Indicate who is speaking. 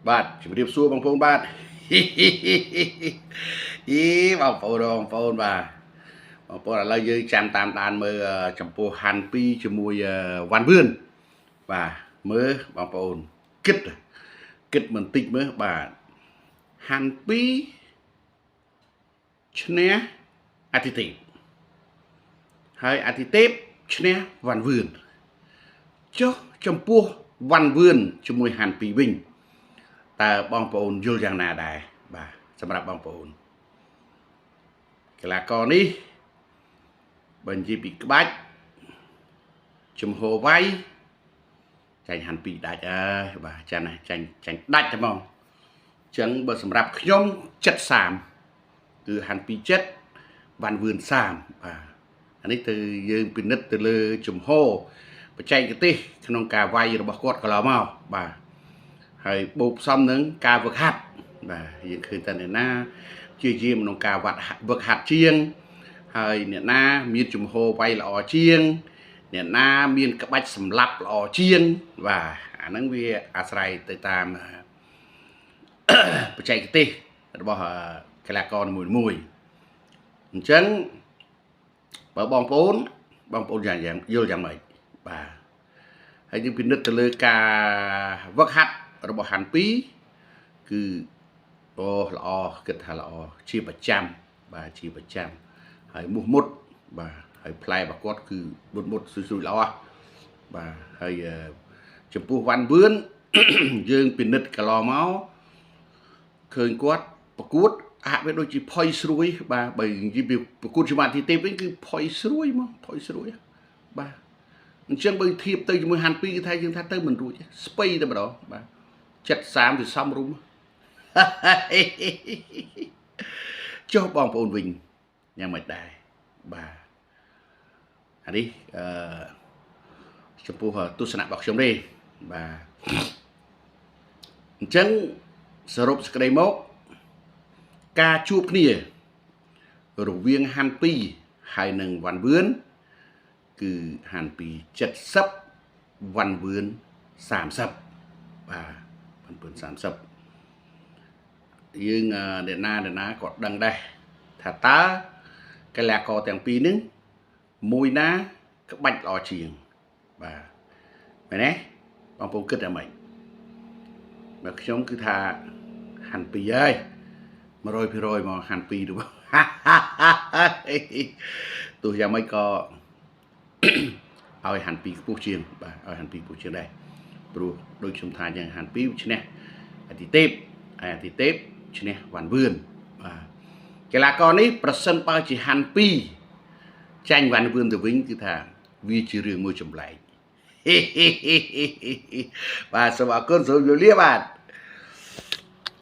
Speaker 1: បាទជំរាបសួរបងប្អូនបាទបងប្អូនបងប្អូនឥឡូវយើងចាំតាមដានមើលចំពោះហាន់2ជាមួយវ៉ាន់វឿនបាទមើលបងប្អូនគិតបន្តិចមើលបាទហាន់2ឈ្នះអាទិទេពហើយអាទិទេពឈ្នះវ៉ាន់វឿនចុះចំពោះវ៉ាន់វឿនជាមួយហាន់2វិញតើបងប្អូនយល់យ៉ាងណាដែរបាទសម្រាប់បងប្អូនកីឡាករនេះបើនិយាយពីក្បាច់ជំហរវាយចាញ់ហាន់2ដាច់ហើយបាទចាញ់ដាច់តែហ្មងអញ្ចឹងបើសម្រាប់ខ្ញុំ70-30គឺហាន់2ចិត្តវ៉ាន់វឿន30បាទអានេះទៅយើងពិនិត្យទៅលើជំហរបច្ចេកទេសក្នុងការវាយរបស់គាត់កន្លងមកបាទហើយបូកផ្សំនឹងការវឹកហាត់បាទយើងឃើញតើអ្នកណាជាយាមក្នុងការវឹកហាត់ជាងហើយអ្នកណាមានជំហរវាយល្អជាងអ្នកណាមានក្បាច់សម្លាប់ល្អជាងបាទអាហ្នឹងវាអាស្រ័យទៅតាមបច្ចេកទេសរបស់កីឡាករនីមួយអញ្ចឹងបើបងប្អូនយ៉ាងយល់យ៉ាងម៉េចបាទហើយយើងពិនិត្យទៅលើការវឹកហាត់របស់ហាន់2គឺល្អគិតថាល្អជាប្រចាំបាទជាប្រចាំហើយមុតបាទហើយផ្លែរបស់គាត់គឺមុតស្រួយល្អបាទហើយចំពោះវ៉ាន់វឿន យើងពិនិត្យកន្លងមកឃើញគាត់ប្រកួតហាក់បីដូចជាផុយស្រួយបាទបើនិយាយពីប្រកួតជាមួយអាទិទេពវិញគឺផុយស្រួយមកផុយស្រួយបាទអញ្ចឹងបើធៀបទៅជាមួយហាន់2គឺថាយើងថាទៅមិនរួចស្ពៃតែម្ដងបាទ70-30វាសំរុំចុះបងប្អូនវិញយ៉ាងម៉េចដែរបាទអានេះចំពោះទស្សនៈរបស់ខ្ញុំទេបាទអញ្ចឹងសរុបសេចក្តីមកការជួបគ្នារវាងហាន់2ហើយនិងវ៉ាន់វឿនគឺហាន់270វ៉ាន់វឿន30បាទវ៉ាន់វឿន30យើងអ្នកណាក៏ដឹងដែរថាតើកីឡាករទាំងពីរនេះមួយណាក្បាច់ល្អជាងបាទមែនទេបងប្អូនគិតតែម៉េចបើខ្ញុំគឺថាហាន់2ហើយ100%មកហាន់2ទៅទោះយ៉ាងម៉េចក៏ឲ្យហាន់2ខ្ពស់ជាងបាទឲ្យហាន់2ខ្ពស់ជាងដែរព្រោះដូចខ្ញុំថាយ៉ាងហាន់2ឈ្នះអាទិទេពឈ្នះវ៉ាន់វឿនបាទកីឡាករនេះប្រសិនបើជាហាន់2ចាញ់វ៉ាន់វឿនទៅវិញគឺថាវាជារឿងមួយចម្លែកបាទសូមអរគុណសូមជម្រាបលាបាទ